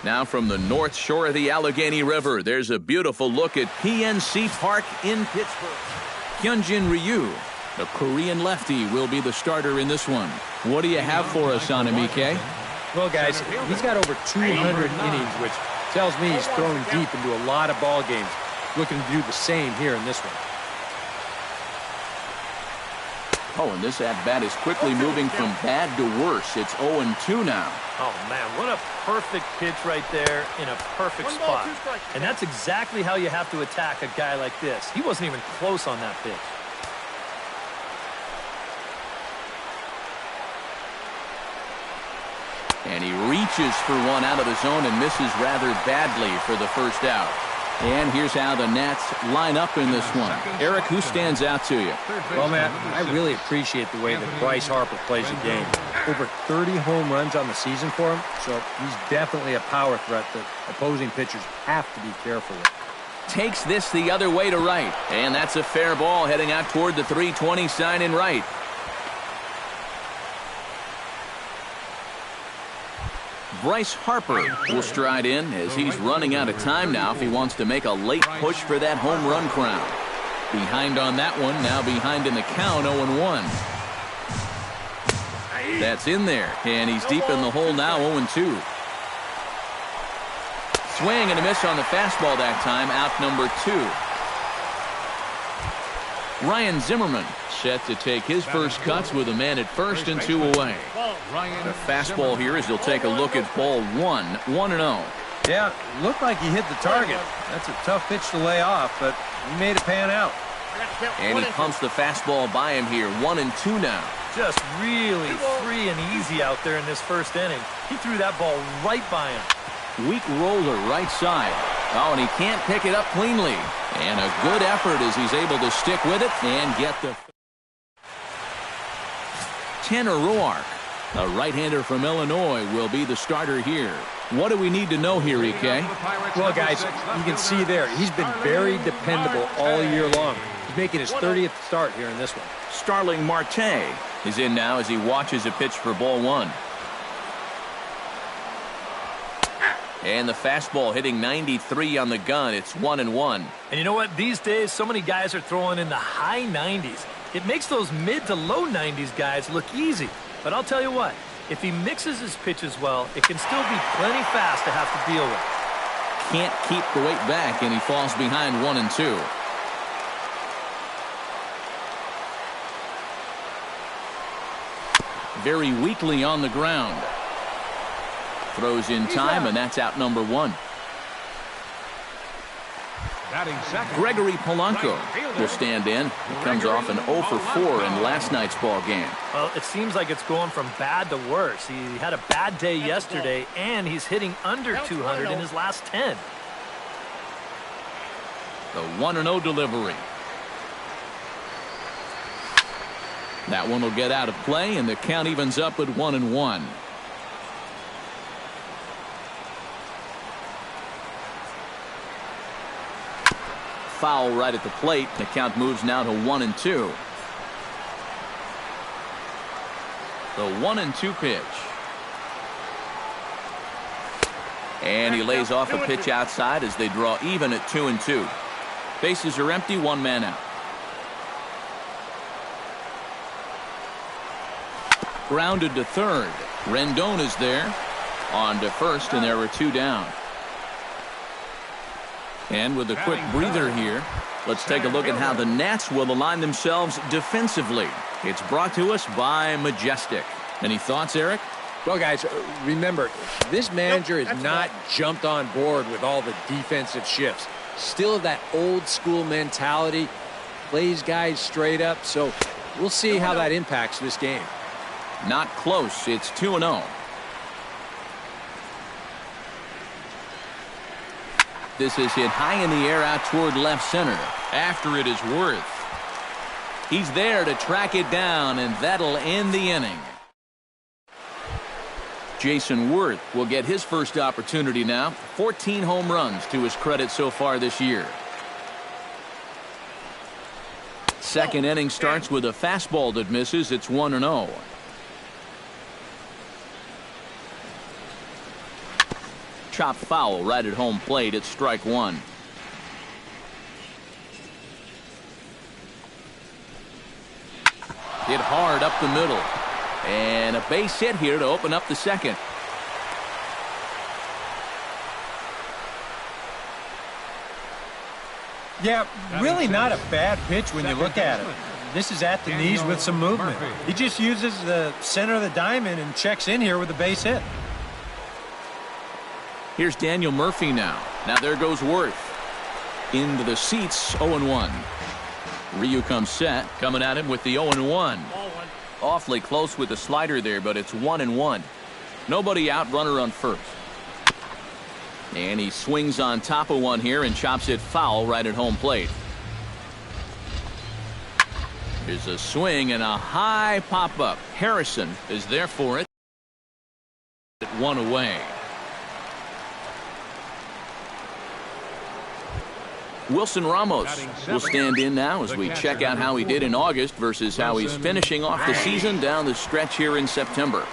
Now from the north shore of the Allegheny River, there's a beautiful look at PNC Park in Pittsburgh. Hyunjin Ryu, the Korean lefty, will be the starter in this one. What do you have for us on him, EK? Well, guys, he's got over 200 innings, which tells me he's thrown deep into a lot of ball games. Looking to do the same here in this one. Oh, and this at-bat is quickly moving from bad to worse. It's 0-2 now. Oh, man, what a perfect pitch right there in a perfect spot. And that's exactly how you have to attack a guy like this. He wasn't even close on that pitch. And he reaches for one out of the zone and misses rather badly for the first out. And here's how the Nats line up in this one. Eric, who stands out to you? Well, Matt, I really appreciate the way that Bryce Harper plays the game. Over 30 home runs on the season for him, so he's definitely a power threat that opposing pitchers have to be careful with. Takes this the other way to right. And that's a fair ball heading out toward the 320 sign in right. Bryce Harper will stride in as he's running out of time now if he wants to make a late push for that home run crown. Behind on that one, now behind in the count, 0-1. That's in there, and he's deep in the hole now, 0-2. Swing and a miss on the fastball that time, out number 2. Ryan Zimmerman set to take his first cuts with a man at first and 2 away. The fastball here as he'll take a look at ball 1, 1-0. Yeah, looked like he hit the target. That's a tough pitch to lay off, but he made it pan out. And he pumps the fastball by him here, 1-2 now. Just really free and easy out there in this first inning. He threw that ball right by him. Weak roller right side. Oh, and he can't pick it up cleanly. And a good effort as he's able to stick with it and get the... Tanner Roark, a right-hander from Illinois, will be the starter here. What do we need to know here, EK? Well, guys, you can see there, he's been very dependable all year long. He's making his 30th start here in this one. Starling Marte is in now as he watches a pitch for ball 1. And the fastball hitting 93 on the gun. It's 1-1. And you know what? These days, so many guys are throwing in the high 90s. It makes those mid to low 90s guys look easy. But I'll tell you what, if he mixes his pitches well, it can still be plenty fast to have to deal with. Can't keep the weight back, and he falls behind 1-2. Very weakly on the ground. Throws in time, and that's out number 1. Gregory Polanco will stand in. He comes off an 0 for 4 in last night's ball game. Well, it seems like it's going from bad to worse. He had a bad day yesterday, and he's hitting under 200 in his last 10. The 1-0 delivery. That one will get out of play, and the count evens up at 1-1. Foul right at the plate. The count moves now to 1-2. The 1-2 pitch. And he lays off a pitch outside as they draw even at 2-2. Bases are empty, 1 man out. Grounded to third. Rendon is there. On to first, and there are 2 down. And with a quick breather here, let's take a look at how the Nats will align themselves defensively. It's brought to us by Majestic. Any thoughts, Eric? Well, guys, remember, this manager has not jumped on board with all the defensive shifts. Still that old school mentality, plays guys straight up, so we'll see how that impacts this game. Not close. It's 2-0. This is hit high in the air out toward left center. After it is Worth. He's there to track it down, and that'll end the inning. Jason Worth will get his first opportunity now. 14 home runs to his credit so far this year. Second inning starts with a fastball that misses. It's 1-0. Chop foul right at home plate. It's strike one. Hit hard up the middle. And a base hit here to open up the second. Yeah, really not a bad pitch when you look at it. This is at the knees with some movement. He just uses the center of the diamond and checks in here with a base hit. Here's Daniel Murphy now. Now there goes Worth. Into the seats, 0-1. Ryu comes set, coming at him with the 0-1. Awfully close with the slider there, but it's 1-1. Nobody out, runner on first. And he swings on top of one here and chops it foul right at home plate. Here's a swing and a high pop-up. Harrison is there for it. One away. Wilson Ramos will stand in now as we check out how he did in August versus how he's finishing off the season down the stretch here in September.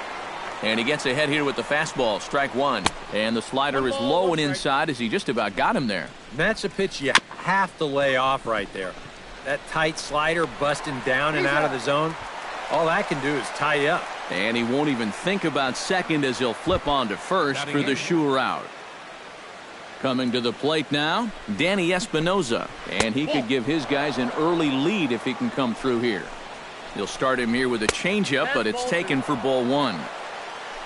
And he gets ahead here with the fastball, strike one. And the slider is low and inside as he just about got him there. That's a pitch you have to lay off right there. That tight slider busting down and out of the zone. All that can do is tie you up. And he won't even think about second as he'll flip on to first for the sure out. Coming to the plate now, Danny Espinoza. And he could give his guys an early lead if he can come through here. He'll start him here with a changeup, but it's taken for ball one.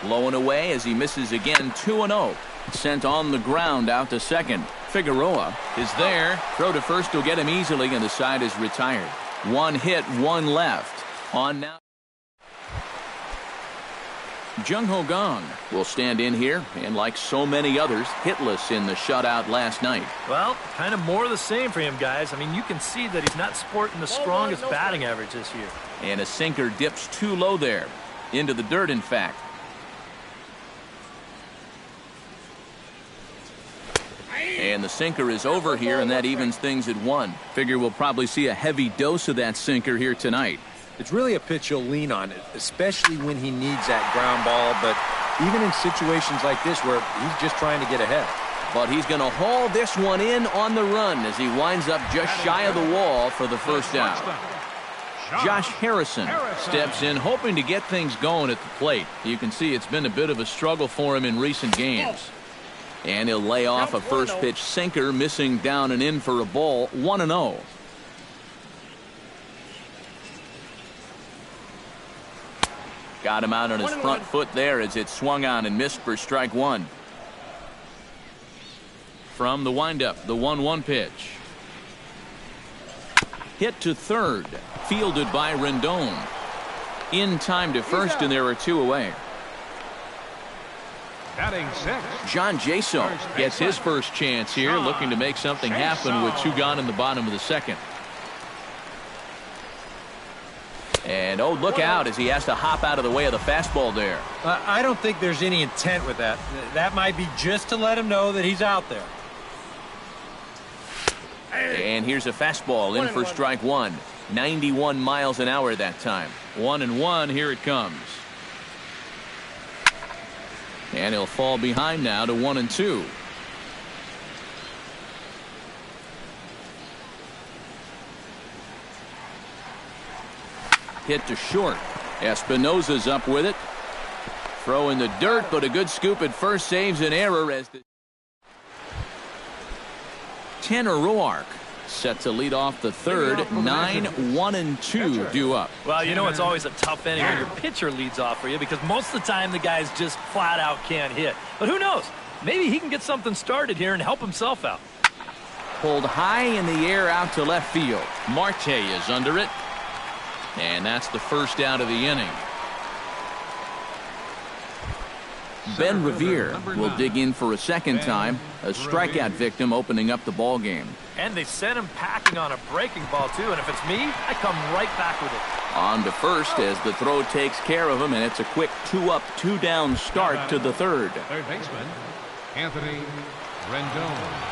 Low and away as he misses again, 2-0. Sent on the ground out to second. Figueroa is there. Throw to first will get him easily, and the side is retired. One hit, one left. On now. Jung Ho Gong will stand in here, and like so many others, hitless in the shutout last night. Well, kind of more of the same for him, guys. I mean, you can see that he's not sporting the strongest batting average this year. And a sinker dips too low there. Into the dirt, in fact. And the sinker is over here, and that evens things at one. Figure we'll probably see a heavy dose of that sinker here tonight. It's really a pitch you'll lean on, especially when he needs that ground ball, but even in situations like this where he's just trying to get ahead. But he's going to haul this one in on the run as he winds up just shy of the wall for the first out. Josh Harrison steps in hoping to get things going at the plate. You can see it's been a bit of a struggle for him in recent games. And he'll lay off a first pitch sinker, missing down and in for a ball, 1-0. Got him out on his front foot there as it swung on and missed for strike one. From the windup, the 1-1 pitch. Hit to third, fielded by Rendon. In time to first, and there are two away. Batting six. John Jaso gets his first chance here, looking to make something happen with two gone in the bottom of the second. And oh, look out as he has to hop out of the way of the fastball there. I don't think there's any intent with that. That might be just to let him know that he's out there. And here's a fastball in for strike one. 91 miles an hour that time. 1-1, here it comes. And he'll fall behind now to 1-2. Hit to short. Espinoza's up with it. Throw in the dirt, but a good scoop at first saves an error as the Tanner Roark set to lead off the third. 9-1-2 due up. Well, you know it's always a tough inning when your pitcher leads off for you because most of the time the guys just flat out can't hit. But who knows? Maybe he can get something started here and help himself out. Pulled high in the air out to left field. Marte is under it. And that's the first out of the inning. Ben Revere will dig in for a second time. A strikeout victim opening up the ball game. And they sent him packing on a breaking ball, too. And if it's me, I come right back with it. On to first as the throw takes care of him, and it's a quick 2-up, 2-down start to the third. Third baseman, Anthony Rendon.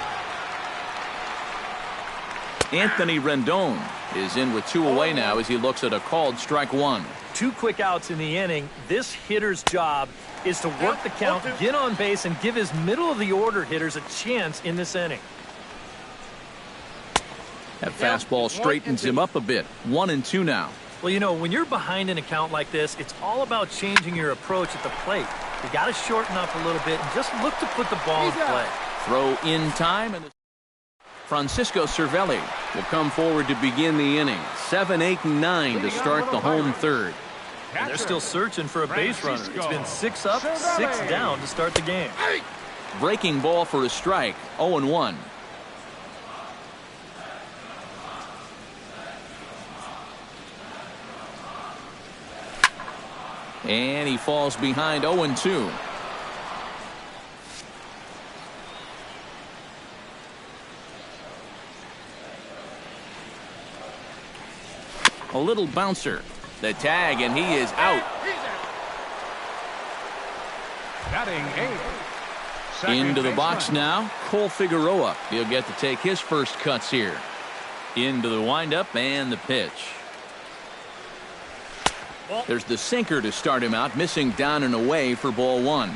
Anthony Rendon is in with two away now as he looks at a called strike one. 2 quick outs in the inning. This hitter's job is to work the count, get on base, and give his middle-of-the-order hitters a chance in this inning. That fastball straightens him up a bit. 1-2 now. Well, you know, when you're behind an account like this, it's all about changing your approach at the plate. You got to shorten up a little bit and just look to put the ball in play. Throw in time, and Francisco Cervelli will come forward to begin the inning. 7, 8, and 9 to start the home third. And they're still searching for a base runner. It's been 6 up, 6 down to start the game. Breaking ball for a strike. 0-1. And he falls behind. 0-2. A little bouncer. The tag, and he is out. Batting 8. Into the box now, Cole Figueroa. He'll get to take his first cuts here. Into the windup and the pitch. There's the sinker to start him out, missing down and away for ball 1.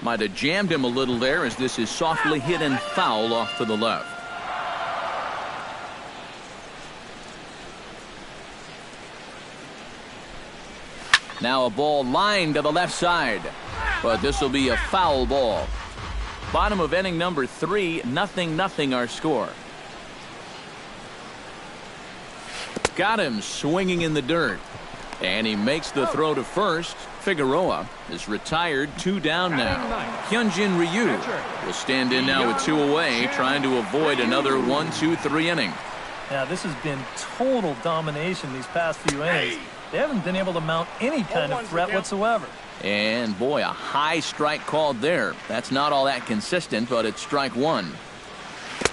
Might have jammed him a little there, as this is softly hit and foul off to the left. Now a ball lined to the left side, but this will be a foul ball. Bottom of inning number 3, 0-0 our score. Got him swinging in the dirt, and he makes the throw to first. Figueroa is retired, 2 down now. Hyunjin Ryu will stand in now with 2 away, trying to avoid another 1, 2, 3 inning. Now, this has been total domination these past few innings. They haven't been able to mount any kind of threat whatsoever. And boy, a high strike called there. That's not all that consistent, but it's strike 1.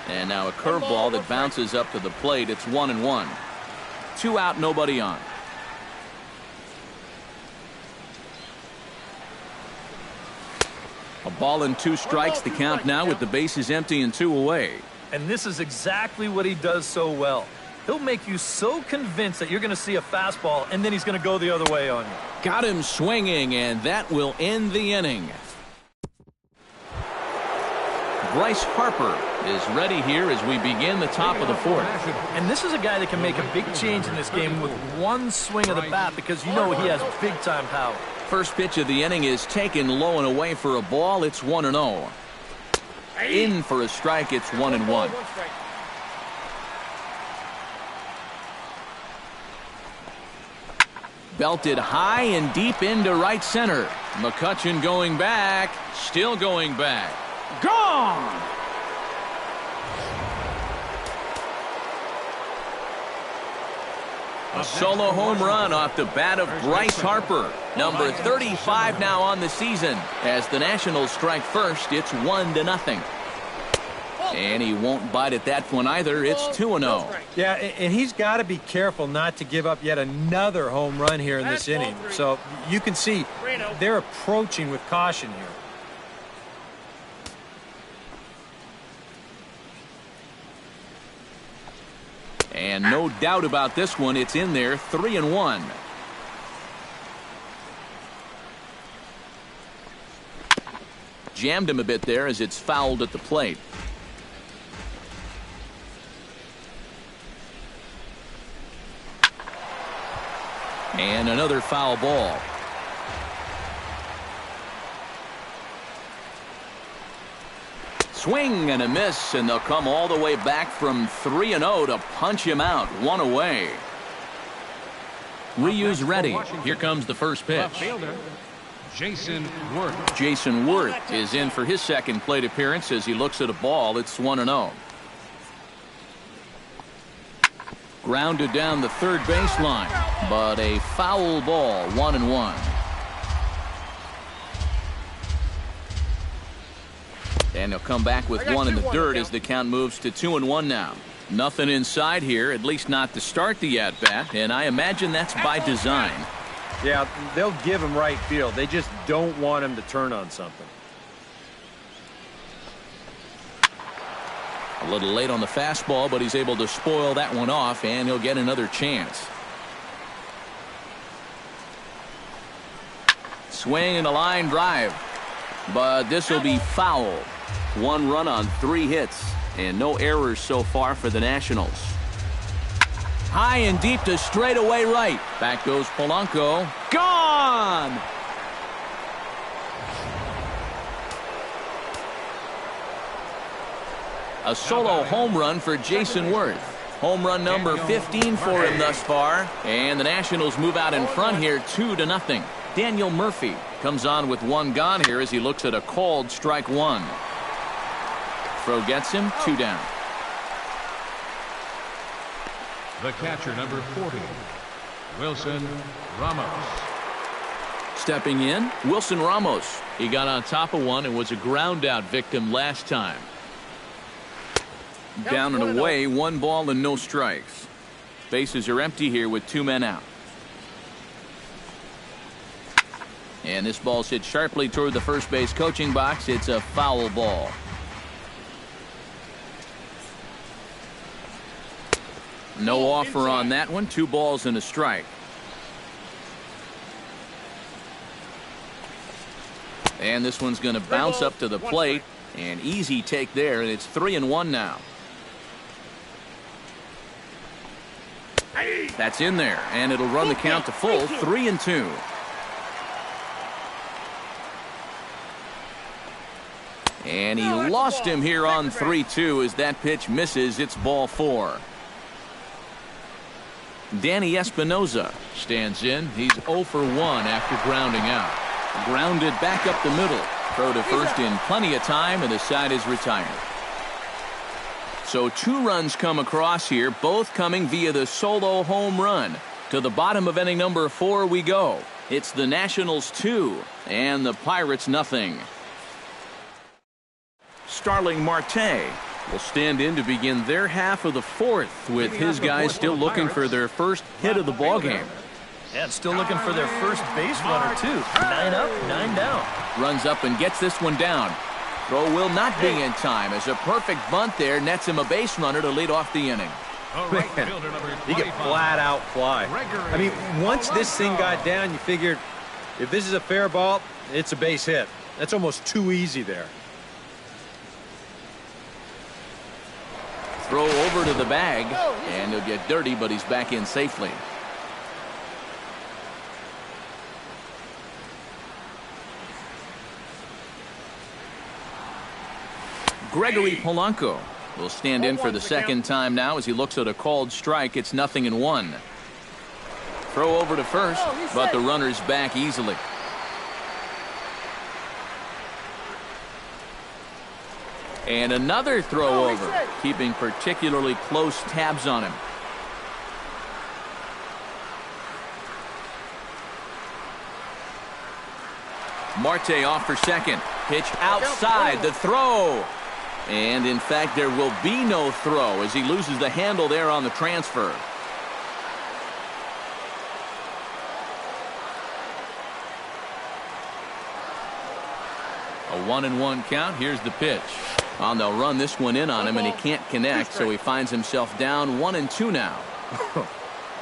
And now a curveball that bounces up to the plate. It's 1-1. 2 out, nobody on. A ball and 2 strikes, the count now with the bases empty and 2 away. And this is exactly what he does so well. He'll make you so convinced that you're going to see a fastball, and then he's going to go the other way on you. Got him swinging, and that will end the inning. Bryce Harper is ready here as we begin the top of the 4th. And this is a guy that can make a big change in this game with one swing of the bat, because you know he has big-time power. First pitch of the inning is taken low and away for a ball. It's 1-0. In for a strike. It's 1-1. Belted high and deep into right center. McCutchen going back. Still going back. Gone! A solo home run off the bat of Bryce Harper. Number 35 now on the season. As the Nationals strike first, it's 1-0. And he won't bite at that one either. It's 2-0. Yeah, and he's got to be careful not to give up yet another home run here in this inning. So you can see they're approaching with caution here. And no doubt about this one, it's in there. 3-1. Jammed him a bit there as it's fouled at the plate. And another foul ball. Swing and a miss, and they'll come all the way back from 3-0 to punch him out. 1 away. Ryu's ready. Here comes the first pitch. Jason Worth. Jason Worth is in for his second plate appearance as he looks at a ball. It's 1-0. Grounded down the third baseline, but a foul ball. 1-1. And he'll come back with one in the dirt as the count moves to 2-1 now. Nothing inside here, at least not to start the at-bat, and I imagine that's by design. Yeah, they'll give him right field. They just don't want him to turn on something. A little late on the fastball, but he's able to spoil that one off, and he'll get another chance. Swing and a line drive, but this will be foul. 1 run on 3 hits, and no errors so far for the Nationals. High and deep to straightaway right. Back goes Polanco. Gone! A solo home run for Jason Worth. Home run number 15 for him thus far. And the Nationals move out in front here 2-0. Daniel Murphy comes on with 1 gone here as he looks at a called strike 1. Throw gets him, 2 down. The catcher, number 40, Wilson Ramos. Stepping in, Wilson Ramos. He got on top of one and was a ground out victim last time. Down and away, 1 ball and no strikes. Bases are empty here with 2 men out. And this ball's hit sharply toward the first base coaching box. It's a foul ball. No offer on that one. 2 balls and a strike. And this one's going to bounce up to the plate. An easy take there, and it's 3-1 now. That's in there, and it'll run the count to full, 3-2. And he lost him here on 3-2 as that pitch misses. It's ball 4. Danny Espinosa stands in. He's 0 for 1 after grounding out. Grounded back up the middle. Throw to first in plenty of time, and the side is retired. So 2 runs come across here, both coming via the solo home run. To the bottom of inning number 4 we go. It's the Nationals 2 and the Pirates nothing. Starling Marte will stand in to begin their half of the 4th with his guys still looking for their first hit of the ballgame. Yeah, still looking for their first base runner, too. 9 up, 9 down. Runs up and gets this one down. Throw will not be in time as a perfect bunt there nets him a base runner to lead off the inning. He get flat out fly. I mean, once this thing got down, you figured if this is a fair ball, it's a base hit. That's almost too easy there. Throw over to the bag, and he'll get dirty, but he's back in safely. Gregory Polanco will stand in for the second time now as he looks at a called strike. It's 0-1. Throw over to first, but the runner's back easily. And another throw over, keeping particularly close tabs on him. Marte off for second. Pitch outside. The throw. And in fact, there will be no throw as he loses the handle there on the transfer. A 1-1 count. Here's the pitch. Well, they'll run this one in on him, and he can't connect, so he finds himself down 1-2 now.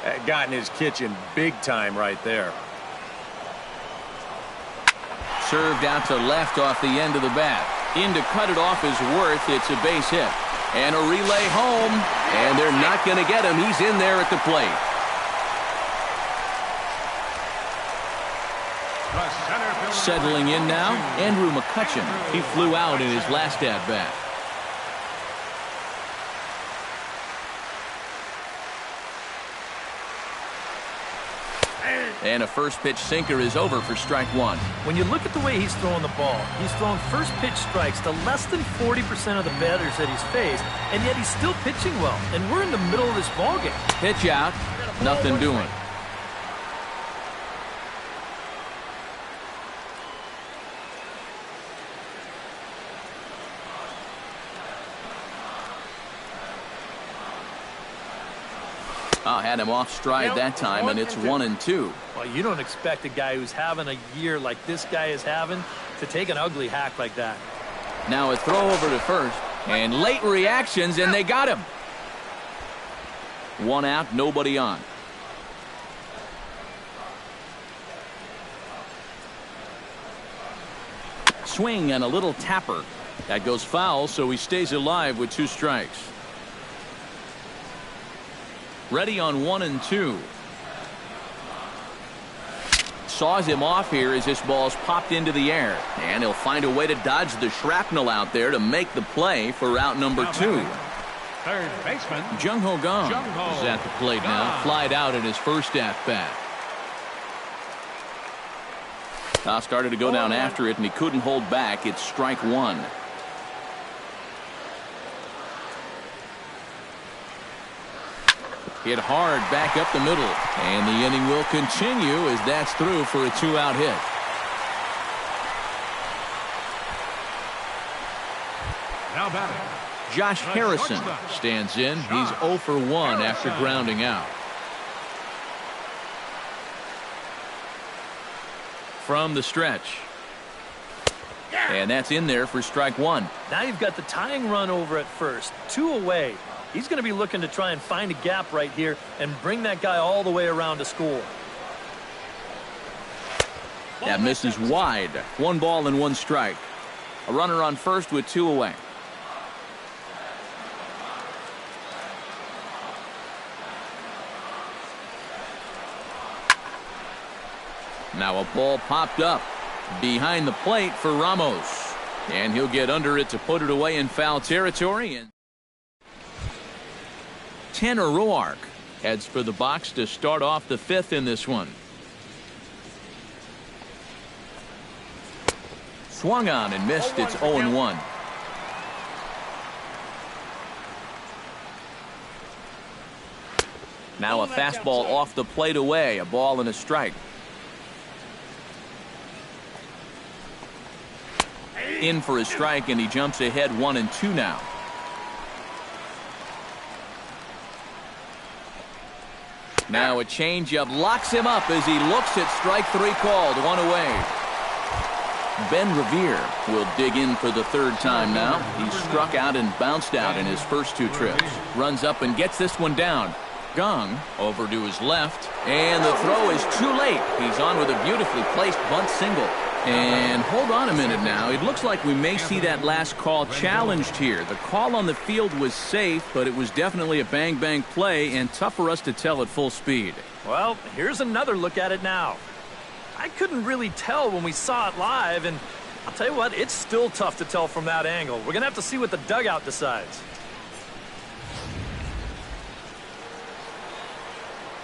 That got in his kitchen big time right there. Served out to left off the end of the bat. In to cut it off is Worth. It's a base hit. And a relay home. And they're not going to get him. He's in there at the plate. Settling in now, Andrew McCutchen. He flew out in his last at-bat. And a first pitch sinker is over for strike 1. When you look at the way he's throwing the ball, he's throwing first pitch strikes to less than 40% of the batters that he's faced, and yet he's still pitching well. And we're in the middle of this ballgame. Pitch out, nothing doing. Had him off stride that time, and it's 1-2. Well, you don't expect a guy who's having a year like this guy is having to take an ugly hack like that. Now a throw over to first, And late reactions, and they got him. One out, nobody on. Swing and a little tapper. That goes foul, so he stays alive with 2 strikes. Ready on 1-2. Saws him off here as this ball's popped into the air. And he'll find a way to dodge the shrapnel out there to make the play for route number 2. Third baseman Jung Ho Kang is at the plate now. Flied out in his first at-bat. Started to go down after it, and he couldn't hold back. It's strike 1. Hit hard back up the middle. And the inning will continue as that's through for a 2-out hit. now batting. Josh Harrison stands in. He's 0 for 1 after grounding out. From the stretch. And that's in there for strike 1. Now you've got the tying run over at first. 2 away. He's going to be looking to try and find a gap right here and bring that guy all the way around to score. That misses wide. 1 ball and 1 strike. A runner on first with 2 away. Now a ball popped up behind the plate for Ramos. And he'll get under it to put it away in foul territory. And Tanner Roark heads for the box to start off the 5th in this one. Swung on and missed. It's 0-1. Now a fastball off the plate away. A ball and a strike. In for a strike, and he jumps ahead 1-2 now. Now a changeup locks him up as he looks at strike 3 called. 1 away. Ben Revere will dig in for the 3rd time now. He struck out and bounced out in his first 2 trips. Runs up and gets this one down. Kang over to his left, and the throw is too late. He's on with a beautifully placed bunt single. And hold on a minute now. It looks like we may see that last call challenged here. The call on the field was safe, but it was definitely a bang-bang play and tough for us to tell at full speed. Well, here's another look at it now. I couldn't really tell when we saw it live, and I'll tell you what, it's still tough to tell from that angle. We're going to have to see what the dugout decides.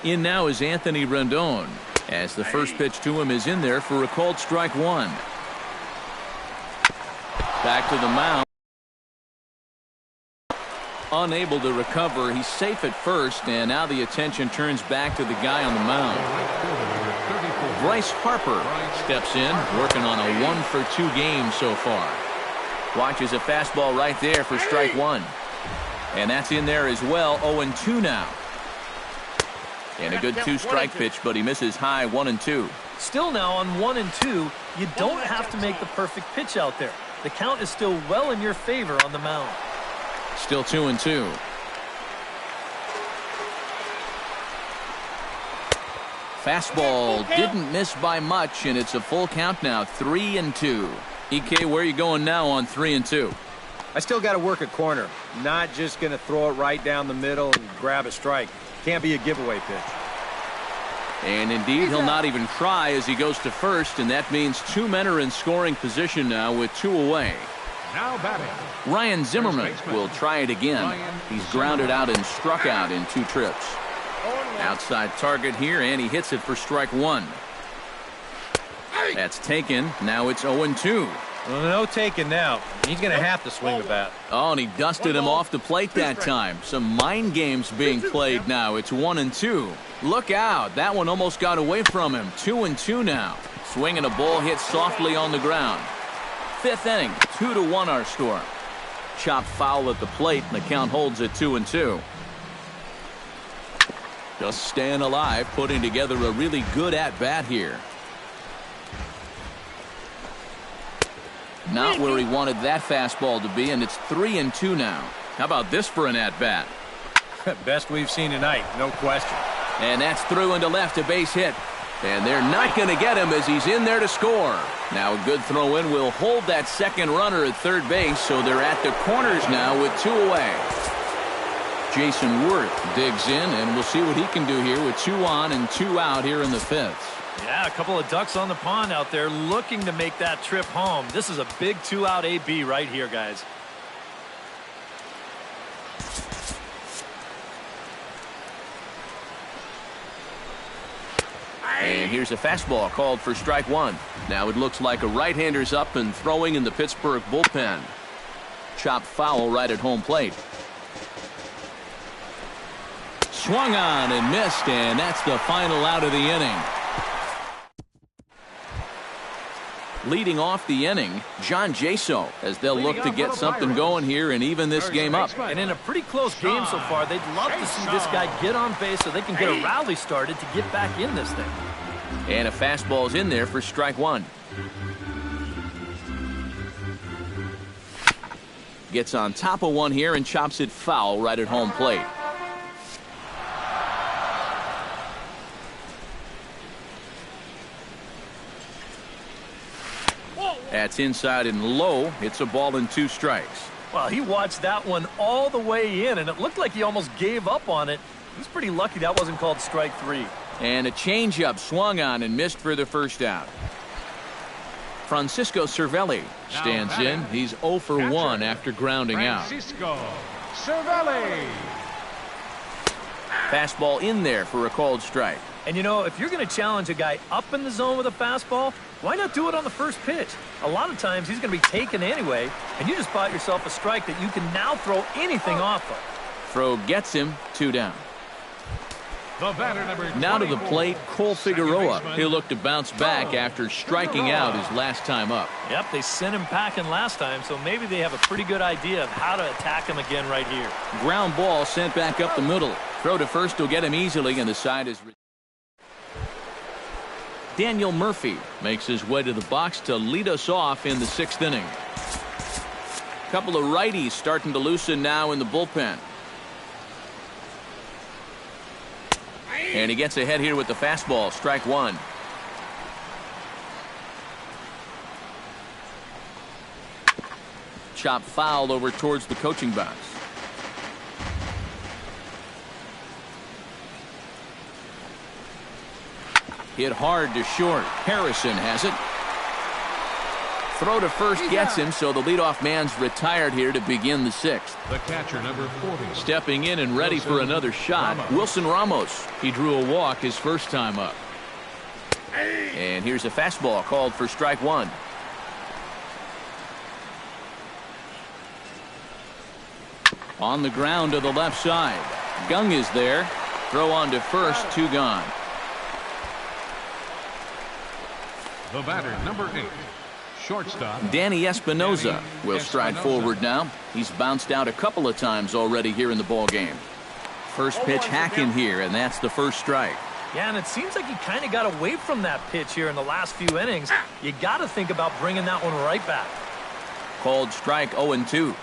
In now is Anthony Rendon, as the first pitch to him is in there for a called strike 1. Back to the mound. Unable to recover. He's safe at first, and now the attention turns back to the guy on the mound. Bryce Harper steps in, working on a 1 for 2 game so far. Watches a fastball right there for strike 1. And that's in there as well. 0-2 now. And a good 2-strike pitch, but he misses high 1-2. Still now on 1-2, you don't have to make the perfect pitch out there. The count is still well in your favor on the mound. Still 2-2. Fastball didn't miss by much, and it's a full count now. 3-2. EK, where are you going now on 3-2? I still got to work a corner. Not just going to throw it right down the middle and grab a strike. Can't be a giveaway pitch. And indeed, he'll not even try as he goes to first, and that means 2 men are in scoring position now with 2 away. Now batting. Ryan Zimmerman will try it again. He's grounded out and struck out in 2 trips. Outside target here, and he hits it for strike 1. That's taken. Now it's 0-2. Well, no taking now. He's going to have to swing the bat. Oh, and he dusted him off the plate that time. Some mind games being played now. It's 1-2. Look out. That one almost got away from him. 2-2 now. Swinging a ball hit softly on the ground. 5th inning. 2-1 our score. Chopped foul at the plate, and the count holds at 2-2. Just staying alive, putting together a really good at-bat here. Not where he wanted that fastball to be, and it's 3-2 now. How about this for an at-bat? Best we've seen tonight, no question. And that's through into left, a base hit. And they're not going to get him as he's in there to score. Now a good throw in will hold that second runner at third base, so they're at the corners now with 2 away. Jason Worth digs in, and we'll see what he can do here with 2 on and 2 out here in the 5th. Yeah, a couple of ducks on the pond out there looking to make that trip home. This is a big 2-out AB right here, guys. And here's a fastball called for strike 1. Now it looks like a right-hander's up and throwing in the Pittsburgh bullpen. Chopped foul right at home plate. Swung on and missed, and that's the final out of the inning. Leading off the inning, John Jaso, as they'll look to get something going here and even this game up. And in a pretty close game so far, they'd love to see this guy get on base so they can get a rally started to get back in this thing. And a fastball's in there for strike 1. Gets on top of one here and chops it foul right at home plate. That's inside and low. It's a ball and 2 strikes. Well, he watched that one all the way in, and it looked like he almost gave up on it. He's pretty lucky that wasn't called strike 3. And a changeup swung on and missed for the first out. Francisco Cervelli stands in. He's 0 for 1 after grounding out. Francisco Cervelli. Fastball in there for a called strike. And you know, if you're going to challenge a guy up in the zone with a fastball, why not do it on the first pitch? A lot of times he's going to be taken anyway, and you just bought yourself a strike that you can now throw anything off of. Throw gets him, 2 down. The batter number Now to the 24, plate, Cole Figueroa. baseman. He'll look to bounce back after striking out his last time up. Yep, they sent him packing last time, so maybe they have a pretty good idea of how to attack him again right here. Ground ball sent back up the middle. Throw to first will get him easily, and the side is... Daniel Murphy makes his way to the box to lead us off in the 6th inning. Couple of righties starting to loosen now in the bullpen. And he gets ahead here with the fastball, strike 1. Chop foul over towards the coaching box. Hit hard to short. Harrison has it. Throw to first gets him, so the leadoff man's retired here to begin the 6th. The catcher number 40. Stepping in and ready for another shot, Wilson Ramos. He drew a walk his first time up. And here's a fastball called for strike 1. On the ground to the left side. Gung is there. Throw on to first, 2 gone. The batter number 8. Shortstop Danny Espinoza will stride forward now. He's bounced out a couple of times already here in the ball game. First pitch hack in here, and that's the first strike. Yeah, and it seems like he kind of got away from that pitch here in the last few innings. You got to think about bringing that one right back. Called strike 0-2.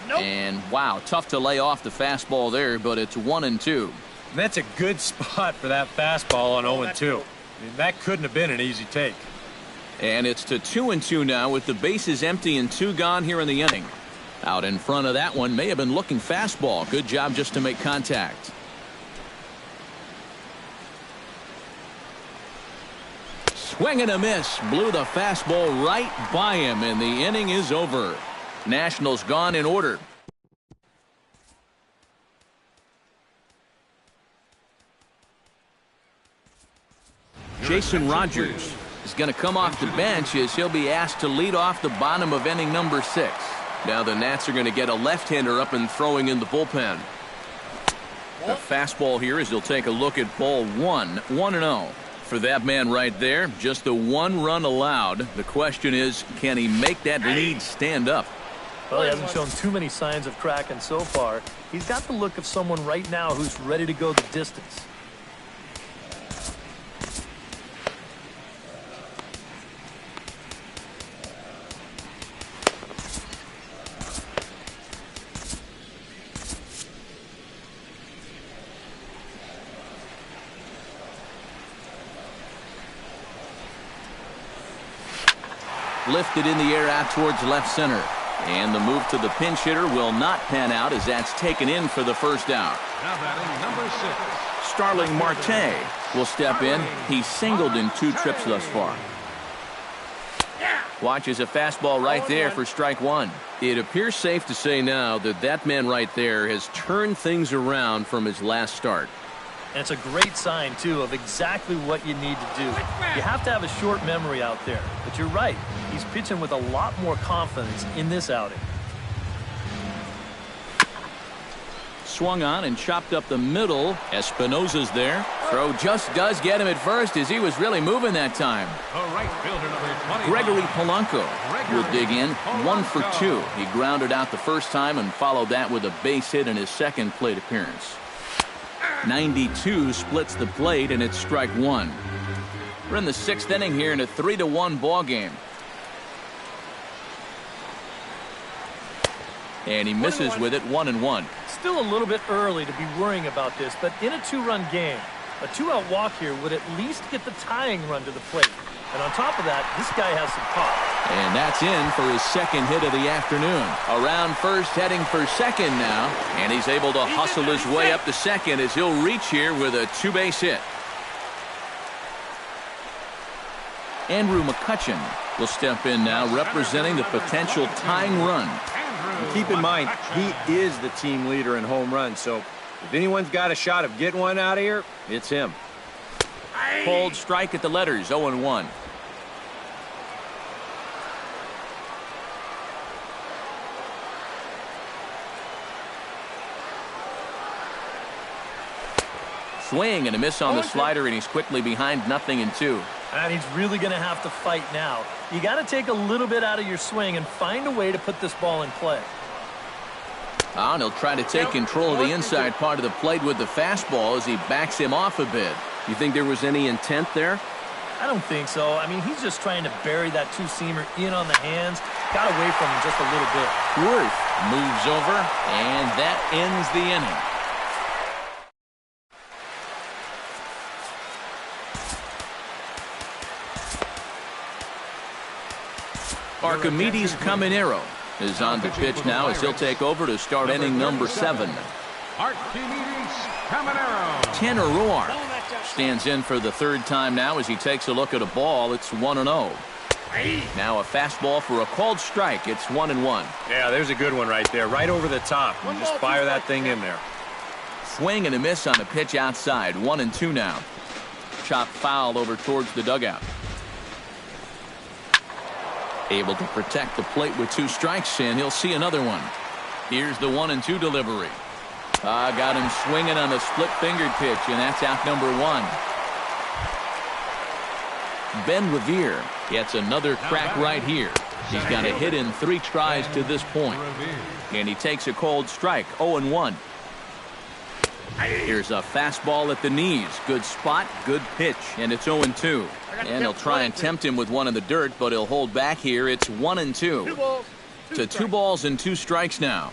Nope. And wow, tough to lay off the fastball there, but it's 1-2. And that's a good spot for that fastball on 0-2. I mean, that couldn't have been an easy take. And it's to 2-2 now with the bases empty and 2 gone here in the inning. Out in front of that one may have been looking fastball. Good job just to make contact. Swing and a miss. Blew the fastball right by him, and the inning is over. Nationals gone in order. Jason Rogers is going to come off the bench as he'll be asked to lead off the bottom of inning number 6. Now the Nats are going to get a left-hander up and throwing in the bullpen. The fastball here as he'll take a look at ball 1, 1-0. For that man right there, just the 1 run allowed. The question is, can he make that lead stand up? Well, he hasn't shown too many signs of cracking so far. He's got the look of someone right now who's ready to go the distance. Lifted in the air out towards left center. And the move to the pinch hitter will not pan out as that's taken in for the first out. Now batting number 6. Starling Marte will step in. He's singled in 2 trips thus far. Watches a fastball right there for strike 1. It appears safe to say now that that man right there has turned things around from his last start. And it's a great sign, too, of exactly what you need to do. You have to have a short memory out there. But you're right. He's pitching with a lot more confidence in this outing. Swung on and chopped up the middle. Espinosa's there. Throw just does get him at first as he was really moving that time. The right fielder, number 20. Gregory Polanco will dig in. 1 for 2. He grounded out the first time and followed that with a base hit in his second plate appearance. 92 splits the plate, and it's strike 1. We're in the 6th inning here in a 3-1 ball game. And he misses with it. 1-1. Still a little bit early to be worrying about this, but in a 2-run game, a 2-out walk here would at least get the tying run to the plate. And on top of that, this guy has some pop. And that's in for his second hit of the afternoon. Around first, heading for second now. And he's able to hustle his way up to second as he'll reach here with a 2-base hit. Andrew McCutchen will step in now, representing the potential tying run. Keep in mind, he is the team leader in home runs, so if anyone's got a shot of getting one out of here, it's him. Cold strike at the letters, 0-1. Swing and a miss on the slider, and he's quickly behind 0-2. And he's really going to have to fight now. You got to take a little bit out of your swing and find a way to put this ball in play. And he'll try to take control of the inside part of the plate with the fastball as he backs him off a bit. You think there was any intent there? I don't think so. I mean, he's just trying to bury that 2-seamer in on the hands. Got away from him just a little bit. Worth moves over, and that ends the inning. Archimedes Caminero is on the pitch now as he'll take over to start inning number 7. Archimedes Caminero. Tanner Roark stands in for the 3rd time now as he takes a look at a ball. It's 1-0. Now a fastball for a called strike. It's 1-1. Yeah, there's a good one right there, right over the top. You just fire that thing in there. Swing and a miss on a pitch outside. 1-2 now. Chop foul over towards the dugout. Able to protect the plate with 2 strikes, and he'll see another one. Here's the 1-2 delivery. Got him swinging on the split-fingered pitch, and that's out number 1. Ben Revere gets another crack right here. He's got a hit in 3 tries to this point. And he takes a cold strike, 0-1. Here's a fastball at the knees. Good spot, good pitch, and it's 0-2. And he'll try and tempt him with one in the dirt, but he'll hold back here. It's 1-2. To 2 balls and 2 strikes now.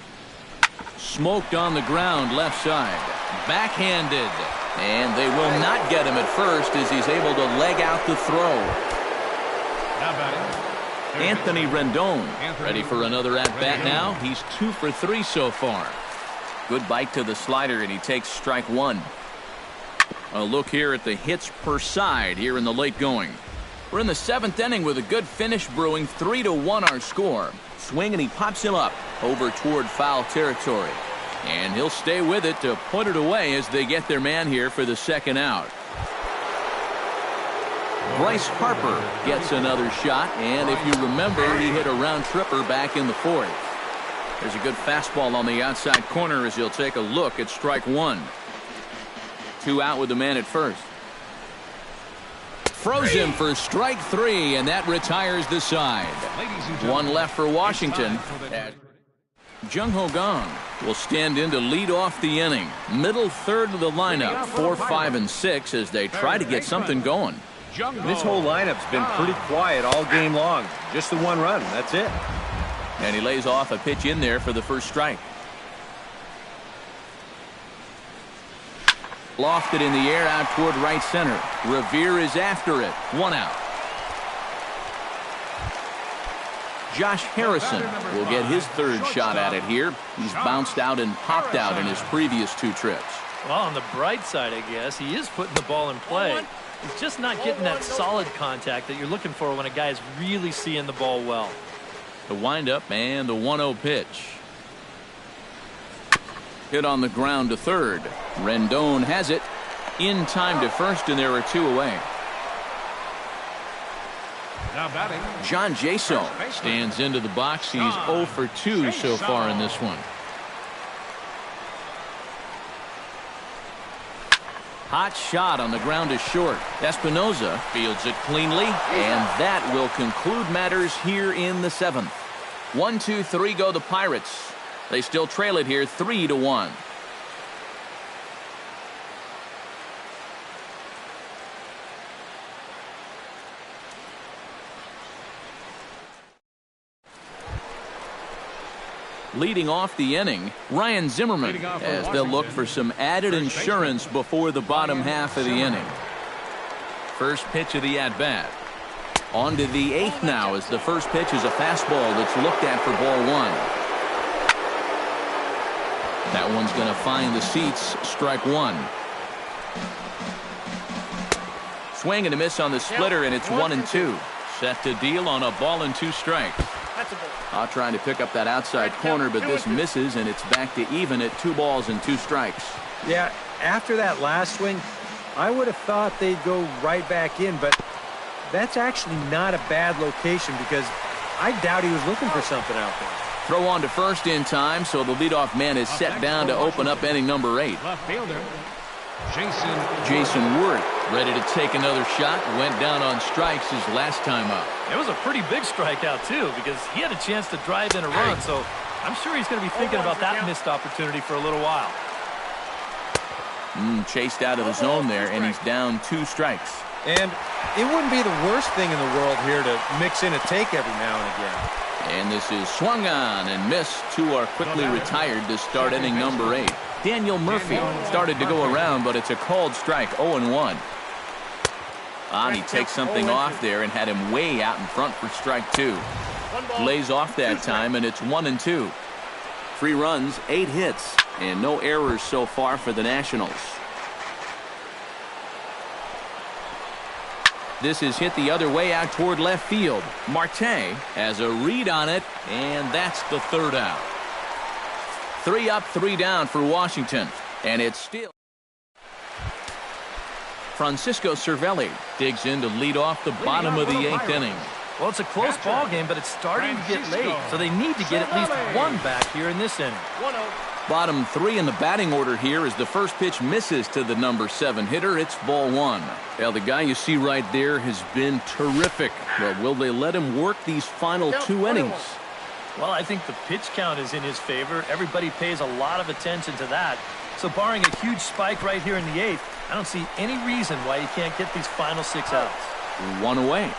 Smoked on the ground left side. Backhanded. And they will not get him at first as he's able to leg out the throw. Now batting, Anthony Rendon ready for another at-bat now. He's 2 for 3 so far. Good bite to the slider, and he takes strike 1. A look here at the hits per side here in the late going. We're in the 7th inning with a good finish brewing. 3-1 our score. Swing, and he pops him up over toward foul territory. And he'll stay with it to put it away as they get their man here for the 2nd out. Bryce Harper gets another shot, and if you remember, he hit a round tripper back in the 4th. There's a good fastball on the outside corner as he'll take a look at strike 1. 2 out with the man at first. Froze him for strike 3, and that retires the side. 1 left for Washington. Jung Ho Kang will stand in to lead off the inning. Middle third of the lineup, 4, 5, and 6 as they try to get something going. This whole lineup's been pretty quiet all game long. Just the 1 run, that's it. And he lays off a pitch in there for the first strike. Lofted in the air out toward right center. Revere is after it. 1 out. Josh Harrison will get his third shot at it here. He's bounced out and popped out in his previous 2 trips. Well, on the bright side, I guess, he is putting the ball in play. He's just not getting that solid contact that you're looking for when a guy is really seeing the ball well. The windup and the 1-0 pitch. Hit on the ground to third. Rendon has it. In time to first, and there are 2 away. Now batting, John Jaso stands into the box. He's 0 for 2 so far in this one. Hot shot on the ground is short. Espinoza fields it cleanly, and that will conclude matters here in the 7th. 1-2-3 go the Pirates. They still trail it here 3-1. Leading off the inning, Ryan Zimmerman, as they'll look for some added insurance before the bottom half of the inning. First pitch of the at-bat. On to the 8th now, as the first pitch is a fastball that's looked at for ball 1. That one's going to find the seats, strike 1. Swing and a miss on the splitter, and it's 1-2. Set to deal on a ball and 2 strikes. Trying to pick up that outside corner, but this misses, and it's back to even at 2 balls and 2 strikes. Yeah, after that last swing, I would have thought they'd go right back in, but that's actually not a bad location because I doubt he was looking for something out there. Throw on to first in time, so the leadoff man is set down to open up inning number 8. left fielder, Jason Worth ready to take another shot. Went down on strikes his last time up. It was a pretty big strikeout, too, because he had a chance to drive in a run, so I'm sure he's going to be thinking about that missed opportunity for a little while. Chased out of the zone there, and he's down 2 strikes. And it wouldn't be the worst thing in the world here to mix in a take every now and again. And this is swung on and missed. 2 are quickly retired to start inning number 8. Daniel Murphy started to go around, but it's a called strike, 0-1. And he takes something off there and had him way out in front for strike 2. Lays off that time, and it's 1-2. 3 runs, 8 hits, and no errors so far for the Nationals. This is hit the other way out toward left field. Marte has a read on it, and that's the 3rd out. 3 up, 3 down for Washington, and it's still. Francisco Cervelli digs in to lead off the bottom of the 8th inning. Well, it's a close ball game, but it's starting to get late, so they need to get at least 1 back here in this inning. Bottom 3 in the batting order here as the first pitch misses to the number 7 hitter. It's ball 1. Well, the guy you see right there has been terrific. Well, will they let him work these final 2 innings? Well, I think the pitch count is in his favor. Everybody pays a lot of attention to that. So barring a huge spike right here in the 8th, I don't see any reason why you can't get these final 6 outs. 1 away.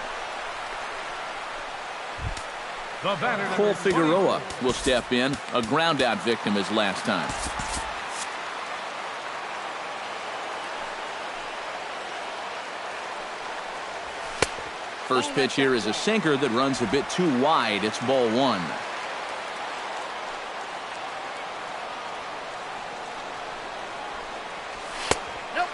Cole Figueroa will step in, a ground out victim as last time. First pitch here is a sinker that runs a bit too wide. It's ball 1.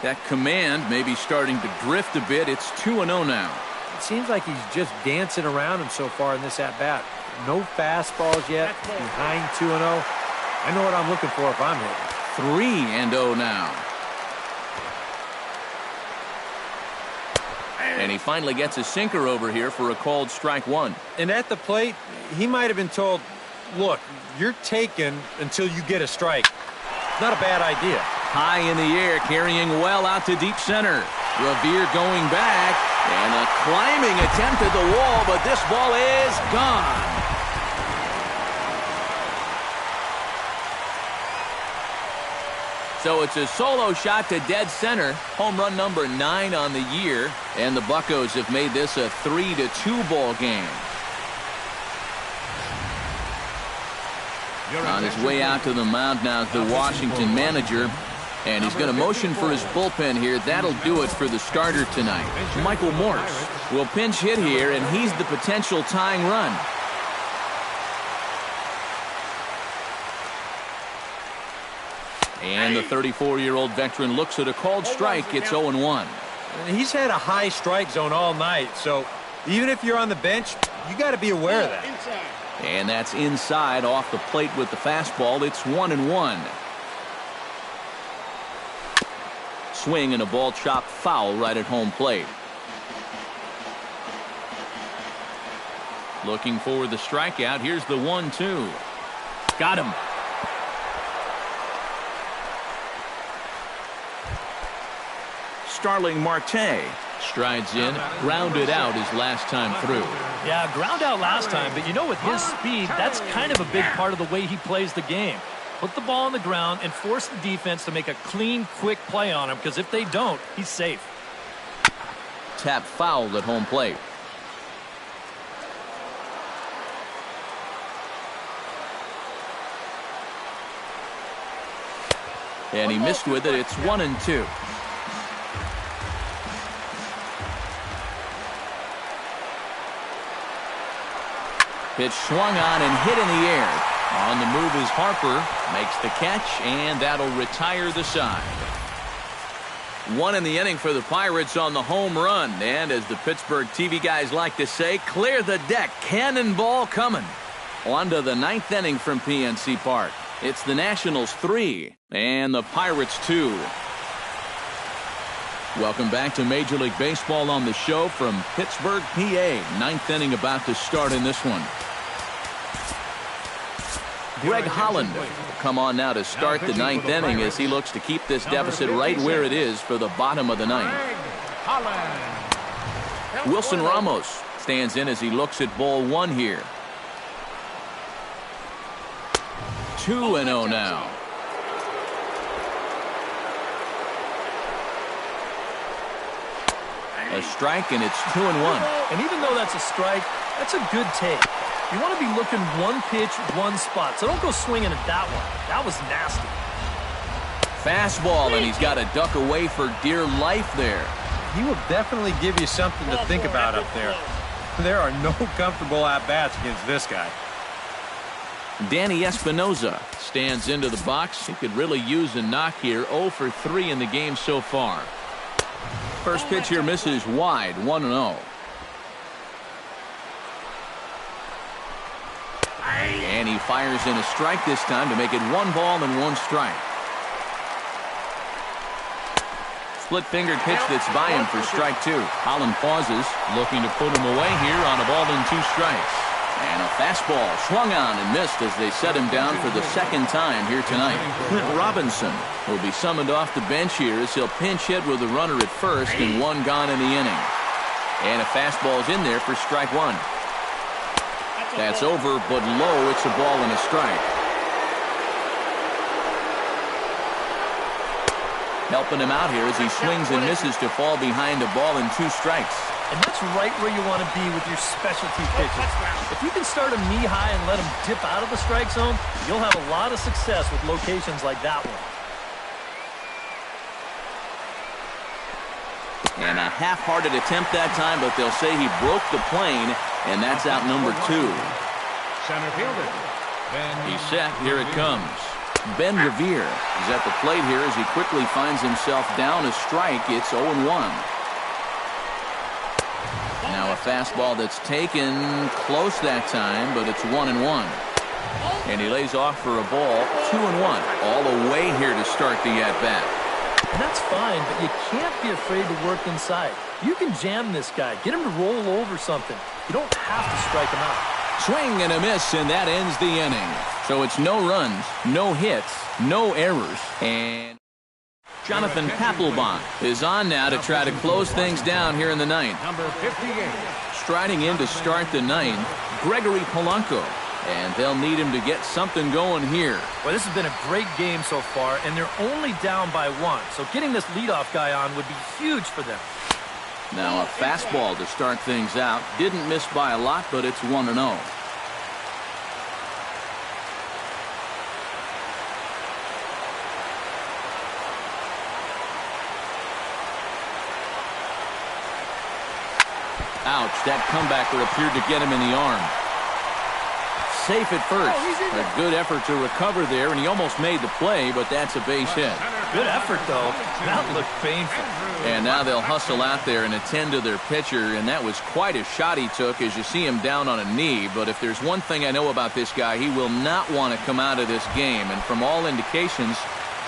That command may be starting to drift a bit. It's 2-0 now. It seems like he's just dancing around him so far in this at-bat. No fastballs yet. Behind 2-0. I know what I'm looking for if I'm hitting. 3-0 now. And he finally gets a sinker over here for a called strike 1. And at the plate, he might have been told, look, you're taken until you get a strike. Not a bad idea. High in the air, carrying well out to deep center. Revere going back, and a climbing attempt at the wall, but this ball is gone. So it's a solo shot to dead center. Home run number 9 on the year, and the Buccos have made this a 3-2 ball game. On his way out to the mound now is the Washington manager, and he's going to motion for his bullpen here. That'll do it for the starter tonight. Michael Morse will pinch hit here, and he's the potential tying run. And the 34-year-old veteran looks at a called strike. It's 0-1. He's had a high strike zone all night, so even if you're on the bench, you got to be aware of that. And that's inside off the plate with the fastball. It's 1-1. Swing and a ball chopped foul right at home plate. Looking for the strikeout. Here's the 1-2. Got him. Starling Marte strides in, grounded out his last time through. Yeah, ground out last time, but you know, with his speed, that's kind of a big part of the way he plays the game. Put the ball on the ground and force the defense to make a clean, quick play on him, because if they don't, he's safe. Tap fouled at home plate. And he missed with it. It's 1-2. Pitch swung on and hit in the air. On the move is Harper. Makes the catch, and that'll retire the side. One in the inning for the Pirates on the home run. And as the Pittsburgh TV guys like to say, clear the deck. Cannonball coming. On to the 9th inning from PNC Park. It's the Nationals 3 and the Pirates 2. Welcome back to Major League Baseball on the show from Pittsburgh, PA. 9th inning about to start in this one. Greg Holland will come on now to start the 9th inning as he looks to keep this deficit right where it is for the bottom of the 9th. Wilson Ramos stands in as he looks at ball 1 here. 2-0 now. A strike, and it's 2-1. And even though that's a strike, that's a good take. You want to be looking one pitch, one spot. So don't go swinging at that one. That was nasty. Fastball, and he's got to duck away for dear life there. He will definitely give you something to think about up there. There are no comfortable at-bats against this guy. Danny Espinosa stands into the box. He could really use a knock here. 0 for 3 in the game so far. First pitch here misses wide. 1-0. And he fires in a strike this time to make it 1 ball and 1 strike. Split-fingered pitch that's by him for strike 2. Holland pauses, looking to put him away here on a ball and 2 strikes. And a fastball swung on and missed as they set him down for the 2nd time here tonight. Clint Robinson will be summoned off the bench here as he'll pinch hit with a runner at first and 1 gone in the inning. And a fastball's in there for strike 1. That's over, but low. It's a ball and a strike. Helping him out here as he swings and misses to fall behind a ball and 2 strikes. And that's right where you want to be with your specialty pitches. If you can start him knee-high and let him dip out of the strike zone, you'll have a lot of success with locations like that one. And a half-hearted attempt that time, but they'll say he broke the plane, and that's out number 2. Center fielder. He's set. Here it comes. Ben Revere is at the plate here as he quickly finds himself down a strike. It's 0-1. Now a fastball that's taken close that time, but it's 1-1. And he lays off for a ball. 2-1. All the way here to start the at-bat. And that's fine, but you can't be afraid to work inside. You can jam this guy. Get him to roll over something. You don't have to strike him out. Swing and a miss, and that ends the inning. So it's no runs, no hits, no errors, and Jonathan Papelbon is on now to try to close things down here in the 9th. Number 58. Striding in to start the 9th, Gregory Polanco. And they'll need him to get something going here. Well, this has been a great game so far, and they're only down by 1. So getting this leadoff guy on would be huge for them. Now a fastball to start things out. Didn't miss by a lot, but it's 1-0. Ouch, that comebacker appeared to get him in the arm. safe at first. A good effort to recover there, and he almost made the play, but that's a base hit. Good effort, though. That looked painful. And now they'll hustle out there and attend to their pitcher, and that was quite a shot he took as you see him down on a knee. But if there's one thing I know about this guy, he will not want to come out of this game. And from all indications,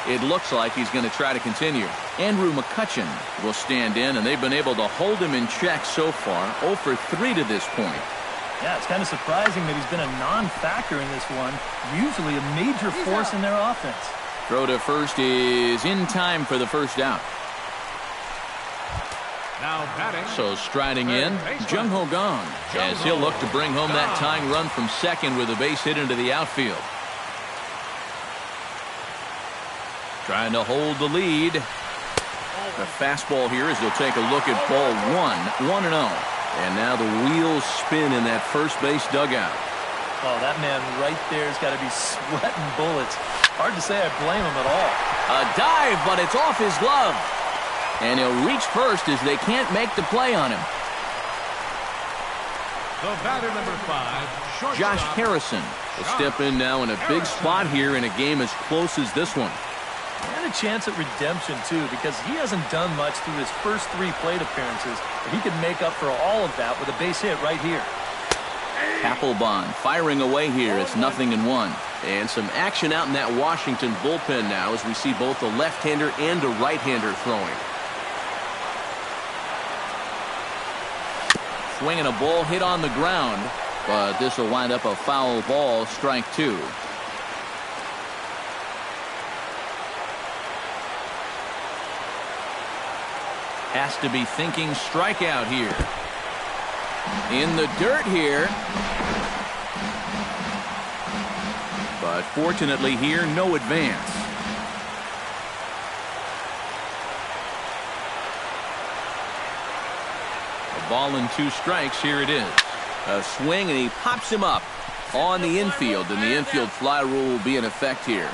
it looks like he's going to try to continue. Andrew McCutchen will stand in, and they've been able to hold him in check so far. 0 for 3 to this point. Yeah, it's kind of surprising that he's been a non-factor in this one. Usually a major force in their offense. Throw to first is in time for the first out. Now batting. So striding in, Jung Ho Gong, as he'll look to bring home that tying run from second with a base hit into the outfield. Trying to hold the lead. The fastball here as they'll take a look at ball 1-0. And now the wheels spin in that first base dugout. Oh, that man right there has got to be sweating bullets. Hard to say I blame him at all. A dive, but it's off his glove. And he'll reach first as they can't make the play on him. The batter, number 5, shortstop. Josh Harrison will step in now in a big spot here in a game as close as this one. And a chance at redemption, too, because he hasn't done much through his first 3 plate appearances. But he could make up for all of that with a base hit right here. Papelbon firing away here. It's 0-1. And some action out in that Washington bullpen now as we see both a left-hander and a right-hander throwing. Swinging a ball hit on the ground, but this will wind up a foul ball, strike 2. Has to be thinking strikeout here. In the dirt here. But fortunately here, no advance. A ball and 2 strikes. Here it is. A swing, and he pops him up on the infield, and the infield fly rule will be in effect here.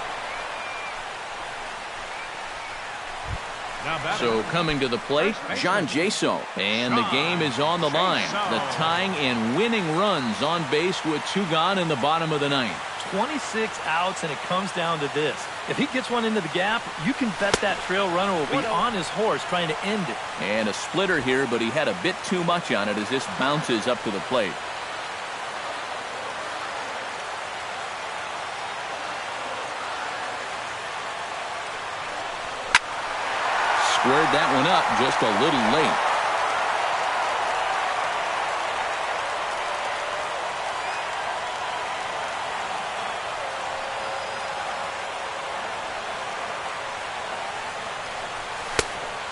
So coming to the plate, John Jaso. And the game is on the line. The tying and winning runs on base with 2 gone in the bottom of the 9th. 26 outs, and it comes down to this. If he gets one into the gap, you can bet that trail runner will be on his horse trying to end it. And a splitter here, but he had a bit too much on it as this bounces up to the plate. Squared that one up just a little late.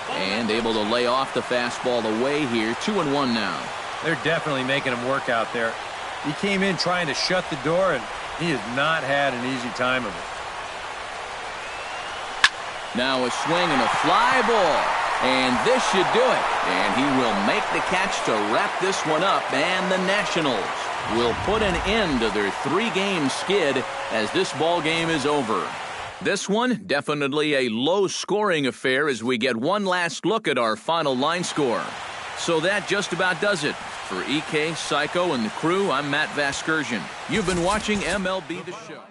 And able to lay off the fastball away here. 2-1 now. They're definitely making him work out there. He came in trying to shut the door, and he has not had an easy time of it. Now a swing and a fly ball. And this should do it. And he will make the catch to wrap this one up. And the Nationals will put an end to their 3-game skid as this ball game is over. This one, definitely a low-scoring affair as we get one last look at our final line score. So that just about does it. For EK, Psycho, and the crew, I'm Matt Vasgersian. You've been watching MLB The Show.